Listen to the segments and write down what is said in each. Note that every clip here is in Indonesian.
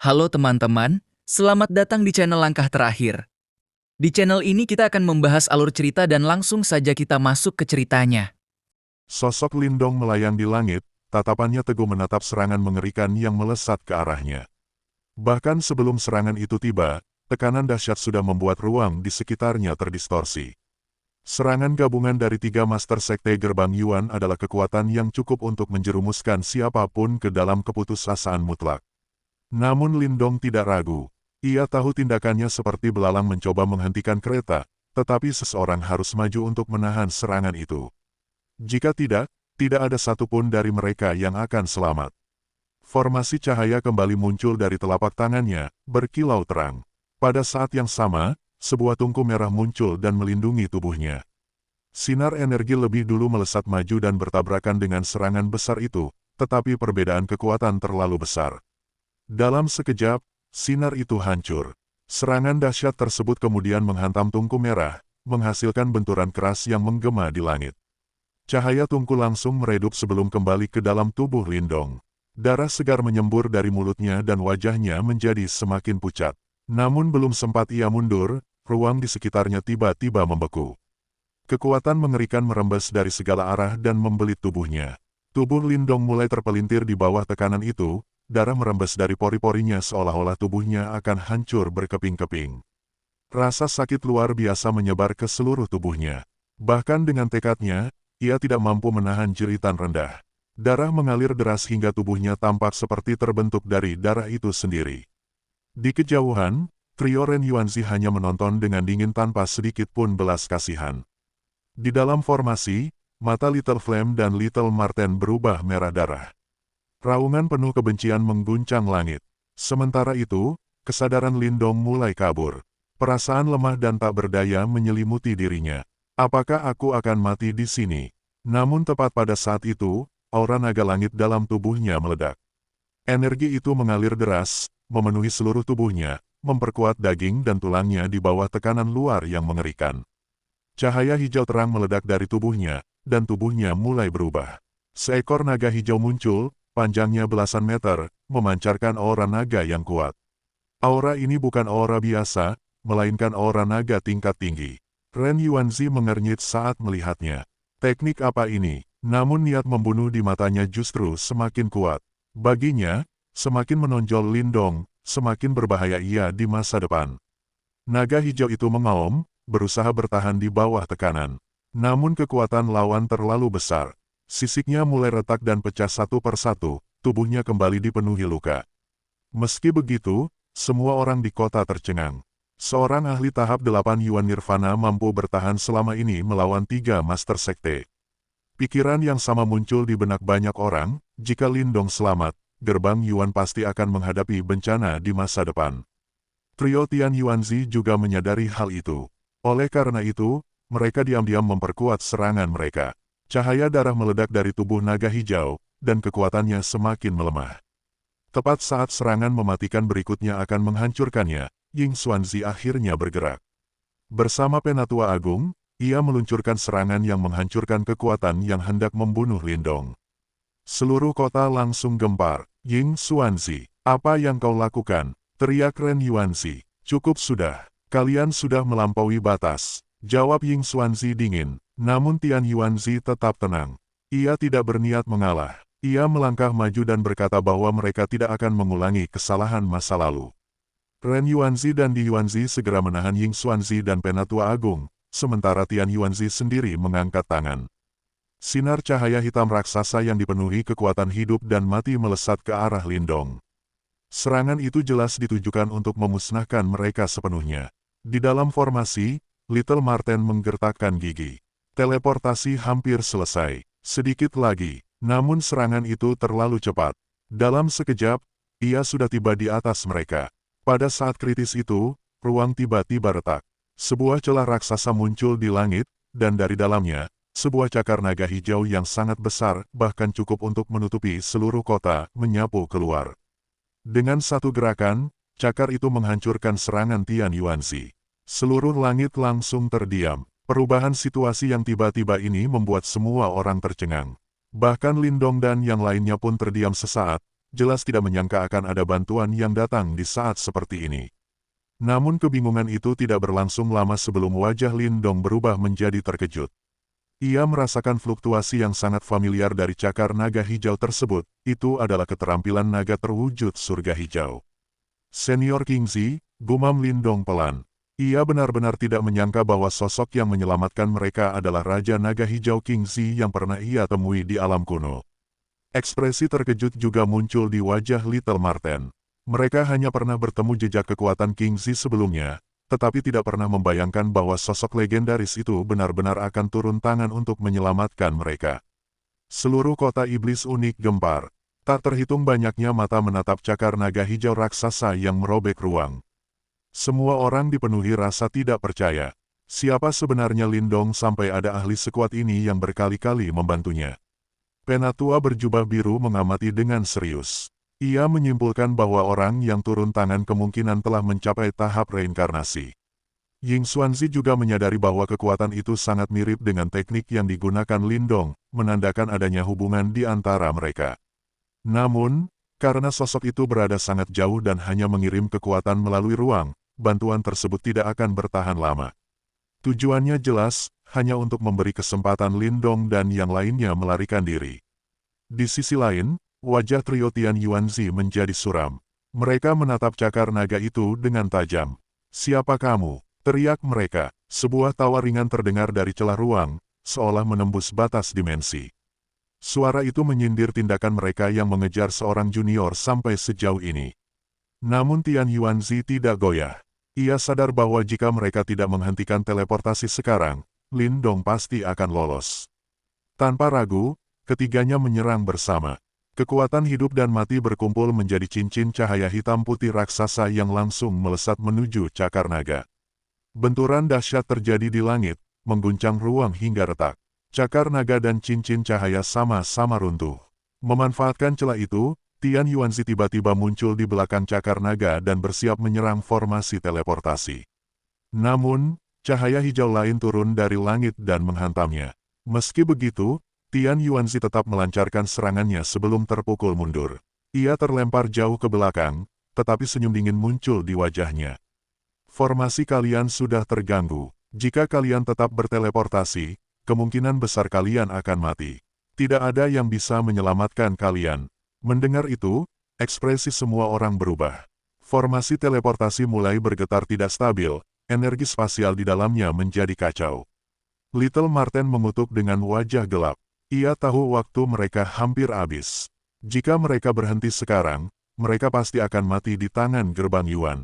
Halo teman-teman, selamat datang di channel Langkah Terakhir. Di channel ini kita akan membahas alur cerita dan langsung saja kita masuk ke ceritanya. Sosok Lindong melayang di langit, tatapannya teguh menatap serangan mengerikan yang melesat ke arahnya. Bahkan sebelum serangan itu tiba, tekanan dahsyat sudah membuat ruang di sekitarnya terdistorsi. Serangan gabungan dari tiga Master Sekte Gerbang Yuan adalah kekuatan yang cukup untuk menjerumuskan siapapun ke dalam keputusasaan mutlak. Namun Lindong tidak ragu. Ia tahu tindakannya seperti belalang mencoba menghentikan kereta, tetapi seseorang harus maju untuk menahan serangan itu. Jika tidak, tidak ada satupun dari mereka yang akan selamat. Formasi cahaya kembali muncul dari telapak tangannya, berkilau terang. Pada saat yang sama, sebuah tungku merah muncul dan melindungi tubuhnya. Sinar energi lebih dulu melesat maju dan bertabrakan dengan serangan besar itu, tetapi perbedaan kekuatan terlalu besar. Dalam sekejap, sinar itu hancur. Serangan dahsyat tersebut kemudian menghantam tungku merah, menghasilkan benturan keras yang menggema di langit. Cahaya tungku langsung meredup sebelum kembali ke dalam tubuh Lindong. Darah segar menyembur dari mulutnya dan wajahnya menjadi semakin pucat. Namun belum sempat ia mundur, ruang di sekitarnya tiba-tiba membeku. Kekuatan mengerikan merembes dari segala arah dan membelit tubuhnya. Tubuh Lindong mulai terpelintir di bawah tekanan itu, darah merembes dari pori-porinya seolah-olah tubuhnya akan hancur berkeping-keping. Rasa sakit luar biasa menyebar ke seluruh tubuhnya. Bahkan dengan tekadnya, ia tidak mampu menahan jeritan rendah. Darah mengalir deras hingga tubuhnya tampak seperti terbentuk dari darah itu sendiri. Di kejauhan, trio Ren Yuanzi hanya menonton dengan dingin tanpa sedikit pun belas kasihan. Di dalam formasi, mata Little Flame dan Little Marten berubah merah darah. Raungan penuh kebencian mengguncang langit. Sementara itu, kesadaran Lindong mulai kabur. Perasaan lemah dan tak berdaya menyelimuti dirinya. Apakah aku akan mati di sini? Namun tepat pada saat itu, aura naga langit dalam tubuhnya meledak. Energi itu mengalir deras, memenuhi seluruh tubuhnya, memperkuat daging dan tulangnya di bawah tekanan luar yang mengerikan. Cahaya hijau terang meledak dari tubuhnya, dan tubuhnya mulai berubah. Seekor naga hijau muncul, panjangnya belasan meter, memancarkan aura naga yang kuat. Aura ini bukan aura biasa, melainkan aura naga tingkat tinggi. Ren Yuanzi mengernyit saat melihatnya. Teknik apa ini? Namun niat membunuh di matanya justru semakin kuat. Baginya, semakin menonjol Lindong, semakin berbahaya ia di masa depan. Naga hijau itu mengaum, berusaha bertahan di bawah tekanan. Namun kekuatan lawan terlalu besar. Sisiknya mulai retak dan pecah satu persatu, tubuhnya kembali dipenuhi luka. Meski begitu, semua orang di kota tercengang. Seorang ahli tahap 8 Yuan Nirvana mampu bertahan selama ini melawan 3 Master Sekte. Pikiran yang sama muncul di benak banyak orang, jika Lindong selamat, gerbang Yuan pasti akan menghadapi bencana di masa depan. Trio Tian Yuanzi juga menyadari hal itu. Oleh karena itu, mereka diam-diam memperkuat serangan mereka. Cahaya darah meledak dari tubuh naga hijau, dan kekuatannya semakin melemah. Tepat saat serangan mematikan berikutnya akan menghancurkannya, Ying Xuanzi akhirnya bergerak. Bersama Penatua Agung, ia meluncurkan serangan yang menghancurkan kekuatan yang hendak membunuh Lindong. Seluruh kota langsung gempar. Ying Xuanzi, apa yang kau lakukan? Teriak Ren Yuanzi. Cukup sudah, kalian sudah melampaui batas. Jawab Ying Xuanzi dingin, namun Tian Yuanzi tetap tenang. Ia tidak berniat mengalah. Ia melangkah maju dan berkata bahwa mereka tidak akan mengulangi kesalahan masa lalu. Ren Yuanzi dan Di Yuanzi segera menahan Ying Xuanzi dan Penatua Agung, sementara Tian Yuanzi sendiri mengangkat tangan. Sinar cahaya hitam raksasa yang dipenuhi kekuatan hidup dan mati melesat ke arah Lindong. Serangan itu jelas ditujukan untuk memusnahkan mereka sepenuhnya. Di dalam formasi, Little Marten menggertakkan gigi. Teleportasi hampir selesai. Sedikit lagi. Namun serangan itu terlalu cepat. Dalam sekejap, ia sudah tiba di atas mereka. Pada saat kritis itu, ruang tiba-tiba retak. Sebuah celah raksasa muncul di langit, dan dari dalamnya, sebuah cakar naga hijau yang sangat besar, bahkan cukup untuk menutupi seluruh kota, menyapu keluar. Dengan satu gerakan, cakar itu menghancurkan serangan Tian Yuanzi. Seluruh langit langsung terdiam. Perubahan situasi yang tiba-tiba ini membuat semua orang tercengang. Bahkan Lindong dan yang lainnya pun terdiam sesaat, jelas tidak menyangka akan ada bantuan yang datang di saat seperti ini. Namun kebingungan itu tidak berlangsung lama sebelum wajah Lindong berubah menjadi terkejut. Ia merasakan fluktuasi yang sangat familiar dari cakar naga hijau tersebut, itu adalah keterampilan naga terwujud surga hijau. Senior Kingzi, gumam Lindong pelan. Ia benar-benar tidak menyangka bahwa sosok yang menyelamatkan mereka adalah Raja Naga Hijau Kingzi yang pernah ia temui di alam kuno. Ekspresi terkejut juga muncul di wajah Little Marten. Mereka hanya pernah bertemu jejak kekuatan Kingzi sebelumnya, tetapi tidak pernah membayangkan bahwa sosok legendaris itu benar-benar akan turun tangan untuk menyelamatkan mereka. Seluruh kota iblis unik gempar. Tak terhitung banyaknya mata menatap cakar naga hijau raksasa yang merobek ruang. Semua orang dipenuhi rasa tidak percaya. Siapa sebenarnya Lindong sampai ada ahli sekuat ini yang berkali-kali membantunya? Penatua berjubah biru mengamati dengan serius. Ia menyimpulkan bahwa orang yang turun tangan kemungkinan telah mencapai tahap reinkarnasi. Ying Xuanzi juga menyadari bahwa kekuatan itu sangat mirip dengan teknik yang digunakan Lindong, menandakan adanya hubungan di antara mereka. Namun, karena sosok itu berada sangat jauh dan hanya mengirim kekuatan melalui ruang, bantuan tersebut tidak akan bertahan lama. Tujuannya jelas, hanya untuk memberi kesempatan Lindong dan yang lainnya melarikan diri. Di sisi lain, wajah trio Tian Yuanzi menjadi suram. Mereka menatap cakar naga itu dengan tajam. "Siapa kamu?" teriak mereka. Sebuah tawa ringan terdengar dari celah ruang, seolah menembus batas dimensi. Suara itu menyindir tindakan mereka yang mengejar seorang junior sampai sejauh ini. Namun Tian Yuanzi tidak goyah. Ia sadar bahwa jika mereka tidak menghentikan teleportasi sekarang, Lindong pasti akan lolos. Tanpa ragu, ketiganya menyerang bersama. Kekuatan hidup dan mati berkumpul menjadi cincin cahaya hitam putih raksasa yang langsung melesat menuju cakar naga. Benturan dahsyat terjadi di langit, mengguncang ruang hingga retak. Cakar naga dan cincin cahaya sama-sama runtuh. Memanfaatkan celah itu, Tian Yuanzi tiba-tiba muncul di belakang cakar naga dan bersiap menyerang formasi teleportasi. Namun, cahaya hijau lain turun dari langit dan menghantamnya. Meski begitu, Tian Yuanzi tetap melancarkan serangannya sebelum terpukul mundur. Ia terlempar jauh ke belakang, tetapi senyum dingin muncul di wajahnya. "Formasi kalian sudah terganggu. Jika kalian tetap berteleportasi, kemungkinan besar kalian akan mati. Tidak ada yang bisa menyelamatkan kalian." Mendengar itu, ekspresi semua orang berubah. Formasi teleportasi mulai bergetar tidak stabil, energi spasial di dalamnya menjadi kacau. Little Marten mengutuk dengan wajah gelap. Ia tahu waktu mereka hampir habis. Jika mereka berhenti sekarang, mereka pasti akan mati di tangan gerbang Yuan.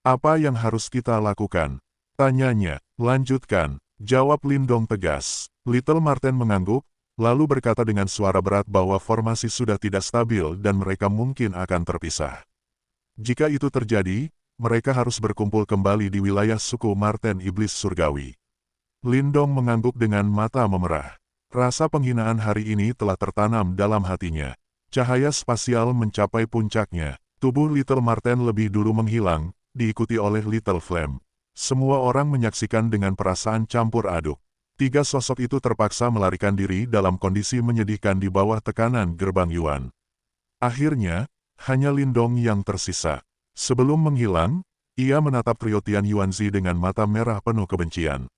"Apa yang harus kita lakukan?" tanyanya. "Lanjutkan," jawab Lindong tegas. Little Marten mengangguk, lalu berkata dengan suara berat bahwa formasi sudah tidak stabil dan mereka mungkin akan terpisah. Jika itu terjadi, mereka harus berkumpul kembali di wilayah suku Marten Iblis Surgawi. Lindong mengangguk dengan mata memerah. Rasa penghinaan hari ini telah tertanam dalam hatinya. Cahaya spasial mencapai puncaknya. Tubuh Little Marten lebih dulu menghilang, diikuti oleh Little Flame. Semua orang menyaksikan dengan perasaan campur aduk. Tiga sosok itu terpaksa melarikan diri dalam kondisi menyedihkan di bawah tekanan gerbang Yuan. Akhirnya, hanya Lindong yang tersisa. Sebelum menghilang, ia menatap trio Tian Yuanzi dengan mata merah penuh kebencian.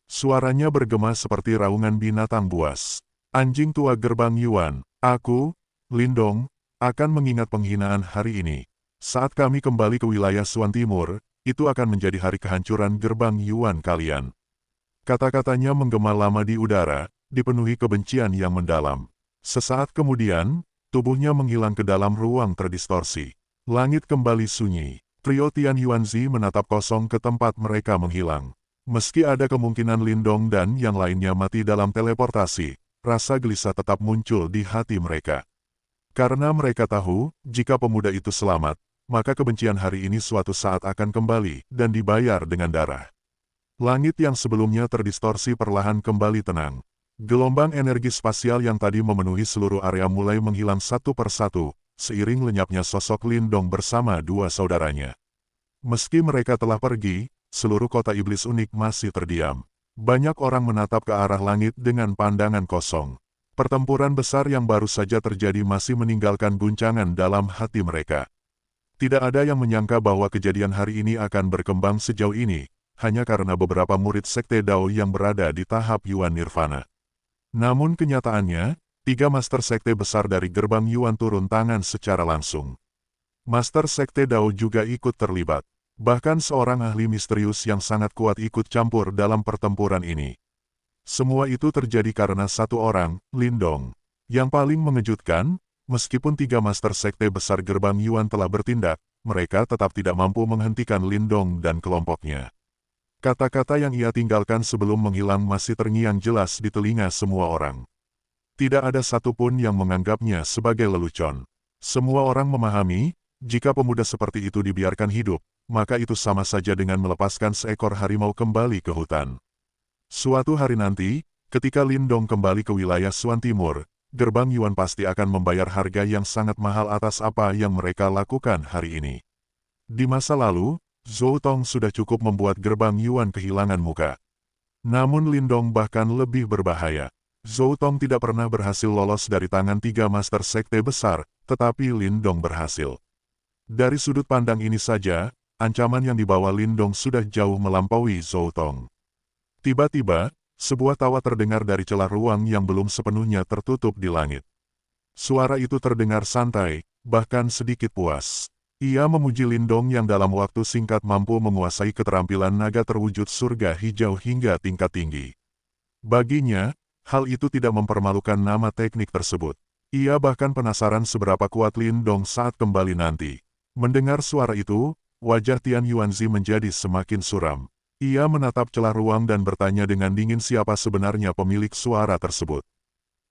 Suaranya bergema seperti raungan binatang buas. "Anjing tua gerbang Yuan, aku, Lindong, akan mengingat penghinaan hari ini. Saat kami kembali ke wilayah Suan Timur, itu akan menjadi hari kehancuran gerbang Yuan kalian." Kata-katanya menggema lama di udara, dipenuhi kebencian yang mendalam. Sesaat kemudian, tubuhnya menghilang ke dalam ruang terdistorsi. Langit kembali sunyi. Trio Tian Yuanzi menatap kosong ke tempat mereka menghilang. Meski ada kemungkinan Lindong dan yang lainnya mati dalam teleportasi, rasa gelisah tetap muncul di hati mereka. Karena mereka tahu, jika pemuda itu selamat, maka kebencian hari ini suatu saat akan kembali dan dibayar dengan darah. Langit yang sebelumnya terdistorsi perlahan kembali tenang. Gelombang energi spasial yang tadi memenuhi seluruh area mulai menghilang satu persatu, seiring lenyapnya sosok Lindong bersama dua saudaranya. Meski mereka telah pergi, seluruh kota iblis unik masih terdiam. Banyak orang menatap ke arah langit dengan pandangan kosong. Pertempuran besar yang baru saja terjadi masih meninggalkan guncangan dalam hati mereka. Tidak ada yang menyangka bahwa kejadian hari ini akan berkembang sejauh ini, hanya karena beberapa murid Sekte Dao yang berada di tahap Yuan Nirvana. Namun kenyataannya, 3 Master Sekte besar dari gerbang Yuan turun tangan secara langsung. Master Sekte Dao juga ikut terlibat. Bahkan seorang ahli misterius yang sangat kuat ikut campur dalam pertempuran ini. Semua itu terjadi karena satu orang, Lindong. Yang paling mengejutkan, meskipun 3 Master Sekte besar gerbang Yuan telah bertindak, mereka tetap tidak mampu menghentikan Lindong dan kelompoknya. Kata-kata yang ia tinggalkan sebelum menghilang masih terngiang jelas di telinga semua orang. Tidak ada satupun yang menganggapnya sebagai lelucon. Semua orang memahami, jika pemuda seperti itu dibiarkan hidup, maka itu sama saja dengan melepaskan seekor harimau kembali ke hutan. Suatu hari nanti, ketika Lindong kembali ke wilayah Suan Timur, gerbang Yuan pasti akan membayar harga yang sangat mahal atas apa yang mereka lakukan hari ini. Di masa lalu, Zhou Tong sudah cukup membuat gerbang Yuan kehilangan muka. Namun Lindong bahkan lebih berbahaya. Zhou Tong tidak pernah berhasil lolos dari tangan 3 Master Sekte besar, tetapi Lindong berhasil. Dari sudut pandang ini saja, ancaman yang dibawa Lindong sudah jauh melampaui Zhou Tong. Tiba-tiba, sebuah tawa terdengar dari celah ruang yang belum sepenuhnya tertutup di langit. Suara itu terdengar santai, bahkan sedikit puas. Ia memuji Lindong yang dalam waktu singkat mampu menguasai keterampilan naga terwujud surga hijau hingga tingkat tinggi. Baginya, hal itu tidak mempermalukan nama teknik tersebut. Ia bahkan penasaran seberapa kuat Lindong saat kembali nanti. Mendengar suara itu, wajah Tian Yuanzi menjadi semakin suram. Ia menatap celah ruang dan bertanya dengan dingin siapa sebenarnya pemilik suara tersebut.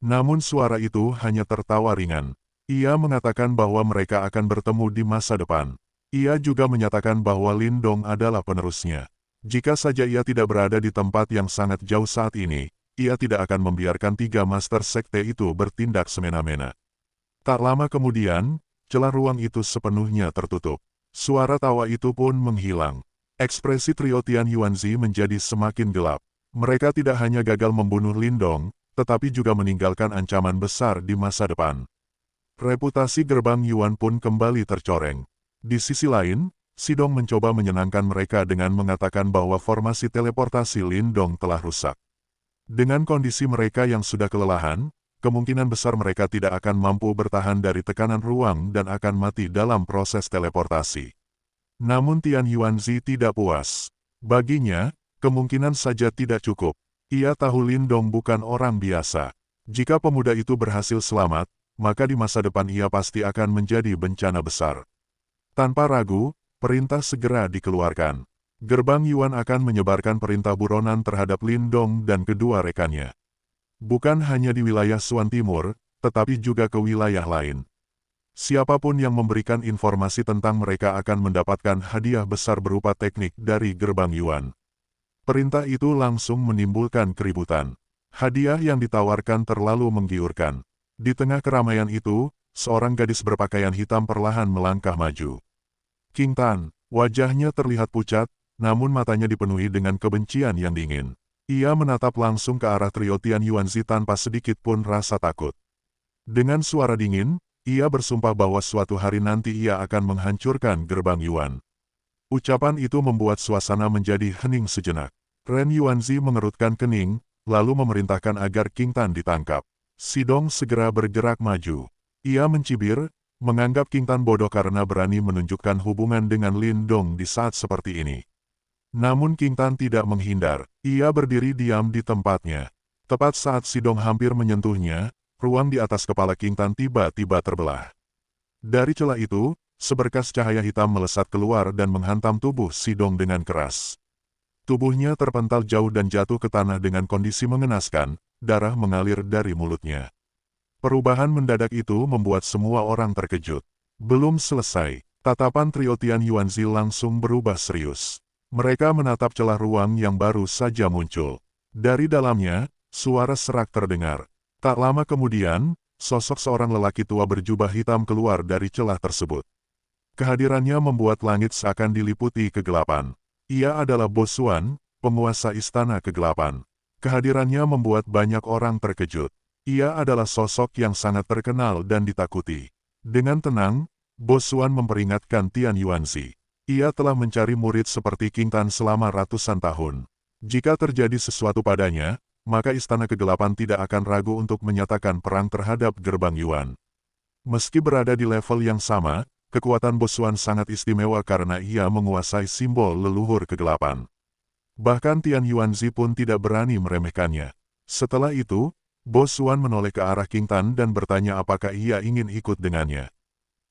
Namun suara itu hanya tertawa ringan. Ia mengatakan bahwa mereka akan bertemu di masa depan. Ia juga menyatakan bahwa Lindong adalah penerusnya. Jika saja ia tidak berada di tempat yang sangat jauh saat ini, ia tidak akan membiarkan 3 Master Sekte itu bertindak semena-mena. Tak lama kemudian, celah ruang itu sepenuhnya tertutup. Suara tawa itu pun menghilang. Ekspresi trio Tian Yuanzi menjadi semakin gelap. Mereka tidak hanya gagal membunuh Lindong, tetapi juga meninggalkan ancaman besar di masa depan. Reputasi gerbang Yuan pun kembali tercoreng. Di sisi lain, Sidong mencoba menyenangkan mereka dengan mengatakan bahwa formasi teleportasi Lindong telah rusak. Dengan kondisi mereka yang sudah kelelahan, kemungkinan besar mereka tidak akan mampu bertahan dari tekanan ruang dan akan mati dalam proses teleportasi. Namun Tian Yuanzi tidak puas. Baginya, kemungkinan saja tidak cukup. Ia tahu Lindong bukan orang biasa. Jika pemuda itu berhasil selamat, maka di masa depan ia pasti akan menjadi bencana besar. Tanpa ragu, perintah segera dikeluarkan. Gerbang Yuan akan menyebarkan perintah buronan terhadap Lindong dan kedua rekannya. Bukan hanya di wilayah Suan Timur, tetapi juga ke wilayah lain. Siapapun yang memberikan informasi tentang mereka akan mendapatkan hadiah besar berupa teknik dari gerbang Yuan. Perintah itu langsung menimbulkan keributan. Hadiah yang ditawarkan terlalu menggiurkan. Di tengah keramaian itu, seorang gadis berpakaian hitam perlahan melangkah maju. King Tan, wajahnya terlihat pucat, namun matanya dipenuhi dengan kebencian yang dingin. Ia menatap langsung ke arah trio Tian Yuanzi tanpa sedikit pun rasa takut. Dengan suara dingin, ia bersumpah bahwa suatu hari nanti ia akan menghancurkan gerbang Yuan. Ucapan itu membuat suasana menjadi hening sejenak. Ren Yuanzi mengerutkan kening, lalu memerintahkan agar King Tan ditangkap. Sidong segera bergerak maju. Ia mencibir, menganggap King Tan bodoh karena berani menunjukkan hubungan dengan Lindong di saat seperti ini. Namun King Tan tidak menghindar, ia berdiri diam di tempatnya. Tepat saat Sidong hampir menyentuhnya, ruang di atas kepala King Tan tiba-tiba terbelah. Dari celah itu, seberkas cahaya hitam melesat keluar dan menghantam tubuh Sidong dengan keras. Tubuhnya terpental jauh dan jatuh ke tanah dengan kondisi mengenaskan, darah mengalir dari mulutnya. Perubahan mendadak itu membuat semua orang terkejut. Belum selesai, tatapan trio Tian Yuanzi langsung berubah serius. Mereka menatap celah ruang yang baru saja muncul. Dari dalamnya, suara serak terdengar. Tak lama kemudian, sosok seorang lelaki tua berjubah hitam keluar dari celah tersebut. Kehadirannya membuat langit seakan diliputi kegelapan. Ia adalah Bosuan, penguasa istana kegelapan. Kehadirannya membuat banyak orang terkejut. Ia adalah sosok yang sangat terkenal dan ditakuti. Dengan tenang, Bos Xuan memperingatkan Tian Yuanzi. Ia telah mencari murid seperti King Tan selama ratusan tahun. Jika terjadi sesuatu padanya, maka Istana Kegelapan tidak akan ragu untuk menyatakan perang terhadap Gerbang Yuan. Meski berada di level yang sama, kekuatan Bos Xuan sangat istimewa karena ia menguasai simbol leluhur kegelapan. Bahkan Tian Yuanzi pun tidak berani meremehkannya. Setelah itu, Bos Xuan menoleh ke arah King Tan dan bertanya apakah ia ingin ikut dengannya.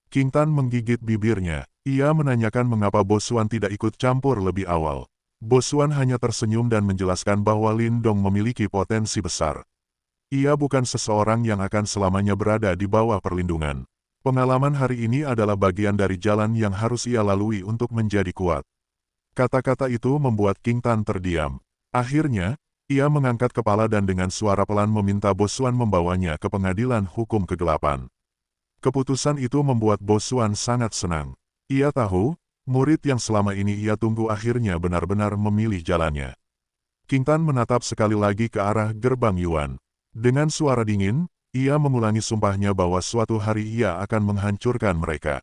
King Tan menggigit bibirnya. Ia menanyakan mengapa Bos Xuan tidak ikut campur lebih awal. Bos Xuan hanya tersenyum dan menjelaskan bahwa Lin Dong memiliki potensi besar. Ia bukan seseorang yang akan selamanya berada di bawah perlindungan. Pengalaman hari ini adalah bagian dari jalan yang harus ia lalui untuk menjadi kuat. Kata-kata itu membuat King Tan terdiam. Akhirnya, ia mengangkat kepala dan dengan suara pelan meminta Bos Xuan membawanya ke pengadilan hukum kegelapan. Keputusan itu membuat Bos Xuan sangat senang. Ia tahu, murid yang selama ini ia tunggu akhirnya benar-benar memilih jalannya. King Tan menatap sekali lagi ke arah Gerbang Yuan. Dengan suara dingin, ia mengulangi sumpahnya bahwa suatu hari ia akan menghancurkan mereka.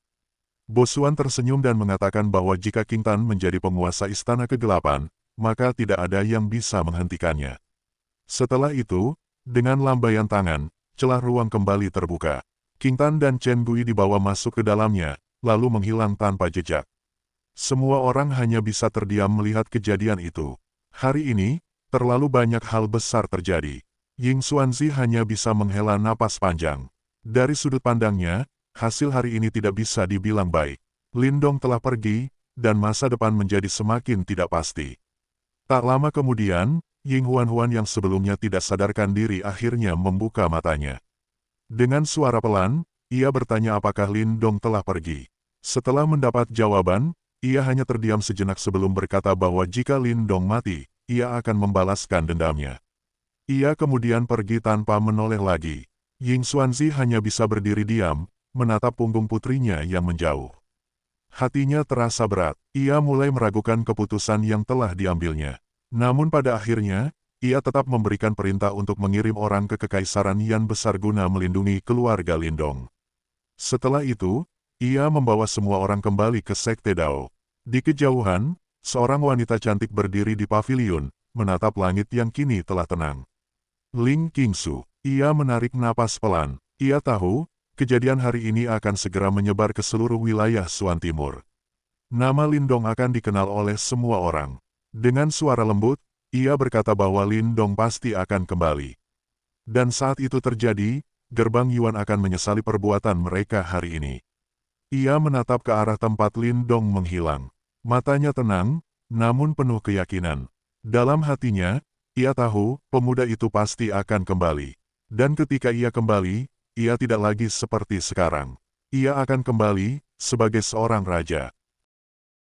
Bos Xuan tersenyum dan mengatakan bahwa jika King Tan menjadi penguasa Istana Kegelapan, maka tidak ada yang bisa menghentikannya. Setelah itu, dengan lambaian tangan, celah ruang kembali terbuka. King Tan dan Chen Gui dibawa masuk ke dalamnya, lalu menghilang tanpa jejak. Semua orang hanya bisa terdiam melihat kejadian itu. Hari ini, terlalu banyak hal besar terjadi. Ying Xuanzi hanya bisa menghela napas panjang. Dari sudut pandangnya, hasil hari ini tidak bisa dibilang baik. Lin Dong telah pergi, dan masa depan menjadi semakin tidak pasti. Tak lama kemudian, Ying Huan-Huan yang sebelumnya tidak sadarkan diri akhirnya membuka matanya. Dengan suara pelan, ia bertanya apakah Lin Dong telah pergi. Setelah mendapat jawaban, ia hanya terdiam sejenak sebelum berkata bahwa jika Lin Dong mati, ia akan membalaskan dendamnya. Ia kemudian pergi tanpa menoleh lagi. Ying Xuanzi hanya bisa berdiri diam, menatap punggung putrinya yang menjauh. Hatinya terasa berat. Ia mulai meragukan keputusan yang telah diambilnya. Namun pada akhirnya, ia tetap memberikan perintah untuk mengirim orang ke Kekaisaran Yan besar guna melindungi keluarga Lin Dong. Setelah itu, ia membawa semua orang kembali ke Sekte Dao. Di kejauhan, seorang wanita cantik berdiri di paviliun, menatap langit yang kini telah tenang. Ling Qingsu. Ia menarik napas pelan. Ia tahu, kejadian hari ini akan segera menyebar ke seluruh wilayah Suan Timur. Nama Lin Dong akan dikenal oleh semua orang. Dengan suara lembut, ia berkata bahwa Lin Dong pasti akan kembali. Dan saat itu terjadi, Gerbang Yuan akan menyesali perbuatan mereka hari ini. Ia menatap ke arah tempat Lin Dong menghilang. Matanya tenang, namun penuh keyakinan. Dalam hatinya, ia tahu pemuda itu pasti akan kembali. Dan ketika ia kembali, ia tidak lagi seperti sekarang. Ia akan kembali sebagai seorang raja.